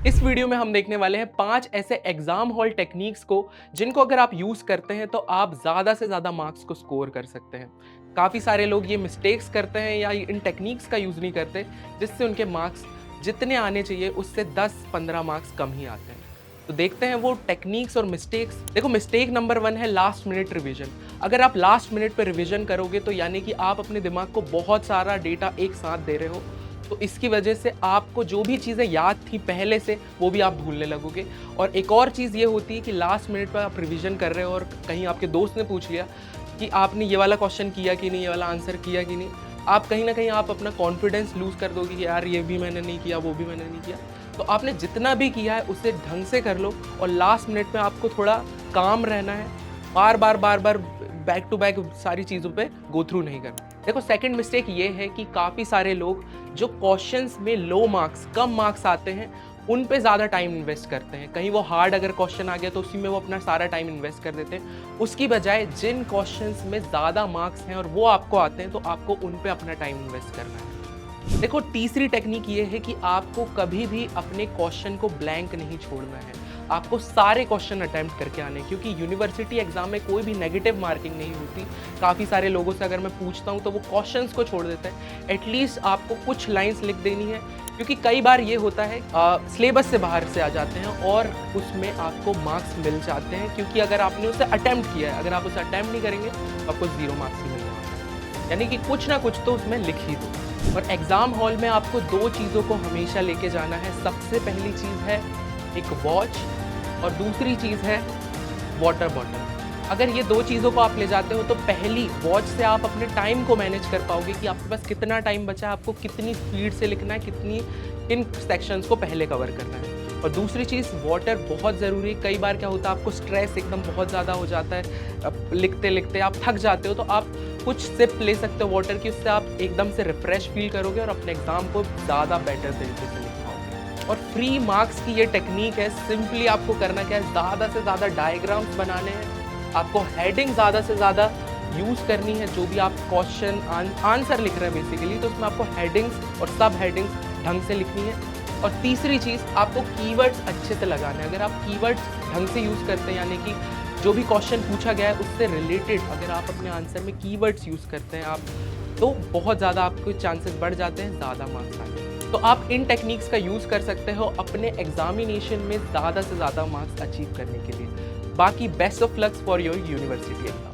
इस वीडियो में हम देखने वाले हैं 5 ऐसे एग्जाम हॉल टेक्निक्स को जिनको अगर आप यूज करते हैं तो आप ज्यादा से ज्यादा मार्क्स को स्कोर कर सकते हैं। काफी सारे लोग ये मिस्टेक्स करते हैं या इन टेक्निक्स का यूज नहीं करते, जिससे उनके मार्क्स जितने आने चाहिए उससे 10-15 मार्क्स कम ही आते हैं। तो देखते हैं वो टेक्निक्स और मिस्टेक्स। देखो, मिस्टेक नंबर 1 है लास्ट मिनट रिवीजन। अगर आप लास्ट मिनट पे रिवीजन करोगे तो यानी कि आप अपने दिमाग को बहुत सारा डेटा एक साथ दे रहे हो, तो इसकी वजह से आपको जो भी चीज़ें याद थी पहले से वो भी आप भूलने लगोगे। और एक और चीज़ ये होती है कि लास्ट मिनट पर आप रिवीजन कर रहे हो और कहीं आपके दोस्त ने पूछ लिया कि आपने ये वाला क्वेश्चन किया कि नहीं, ये वाला आंसर किया कि नहीं, आप कहीं ना कहीं आप अपना कॉन्फिडेंस लूज़ कर दोगे कि यार ये भी मैंने नहीं किया, वो भी मैंने नहीं किया। तो आपने जितना भी किया है उसे ढंग से कर लो और लास्ट मिनट में आपको थोड़ा काम रहना है, बार बार बैक टू बैक सारी चीज़ों पे गो थ्रू नहीं करना। देखो, सेकंड मिस्टेक ये है कि काफ़ी सारे लोग जो क्वेश्चंस में लो मार्क्स, कम मार्क्स आते हैं, उन पे ज़्यादा टाइम इन्वेस्ट करते हैं। कहीं वो हार्ड अगर क्वेश्चन आ गया तो उसी में वो अपना सारा टाइम इन्वेस्ट कर देते हैं, उसकी बजाय जिन क्वेश्चंस में ज़्यादा मार्क्स हैं और वो आपको आते हैं तो आपको उन पे अपना टाइम इन्वेस्ट करना है। देखो, तीसरी टेक्निक ये है कि आपको कभी भी अपने क्वेश्चन को ब्लैंक नहीं छोड़ना है, आपको सारे क्वेश्चन अटेम्प्ट करके आने, क्योंकि यूनिवर्सिटी एग्जाम में कोई भी नेगेटिव मार्किंग नहीं होती। काफ़ी सारे लोगों से अगर मैं पूछता हूँ तो वो क्वेश्चंस को छोड़ देते हैं। एटलीस्ट आपको कुछ लाइंस लिख देनी है, क्योंकि कई बार ये होता है सिलेबस से बाहर से आ जाते हैं और उसमें आपको मार्क्स मिल जाते हैं, क्योंकि अगर आपने उसे अटेम्प्ट किया है, अगर आप उसे अटेम्प्ट नहीं करेंगे तो आपको 0 मार्क्स ही मिलने वाले हैं। यानी कि कुछ ना कुछ तो उसमें लिख ही दो। और एग्ज़ाम हॉल में आपको 2 चीज़ों को हमेशा लेके जाना है। सबसे पहली चीज़ है एक वॉच और दूसरी चीज़ है वाटर बॉटल। अगर ये 2 चीज़ों को आप ले जाते हो तो पहली वॉच से आप अपने टाइम को मैनेज कर पाओगे कि आपके पास कितना टाइम बचा है, आपको कितनी स्पीड से लिखना है, किन सेक्शंस को पहले कवर करना है। और दूसरी चीज़, वाटर बहुत ज़रूरी है। कई बार क्या होता है, आपको स्ट्रेस एकदम बहुत ज़्यादा हो जाता है, लिखते लिखते आप थक जाते हो, तो आप कुछ सिप ले सकते हो वाटर की, उससे आप एकदम से रिफ्रेश फील करोगे और अपने एग्ज़ाम को ज़्यादा बेटर तरीके से लिख पाओगे। और फ्री मार्क्स की ये टेक्निक है। सिंपली आपको करना क्या है, ज़्यादा से ज़्यादा डायग्राम्स बनाने हैं, आपको हेडिंग ज़्यादा से ज़्यादा यूज़ करनी है। जो भी आप क्वेश्चन आंसर लिख रहे हैं बेसिकली, तो उसमें आपको हेडिंग्स और सब हेडिंग्स ढंग से लिखनी है। और तीसरी चीज़, आपको कीवर्ड्स अच्छे से लगाने हैं। अगर आप कीवर्ड्स ढंग से यूज़ करते हैं, यानी कि जो भी क्वेश्चन पूछा गया है उससे रिलेटेड अगर आप अपने आंसर में कीवर्ड्स यूज़ करते हैं आप, तो बहुत ज़्यादा आपके चांसेस बढ़ जाते हैं ज़्यादा मार्क्स आने के। तो आप इन टेक्निक्स का यूज़ कर सकते हो अपने एग्जामिनेशन में ज़्यादा से ज़्यादा मार्क्स अचीव करने के लिए। बाकी best of lux for your university exam.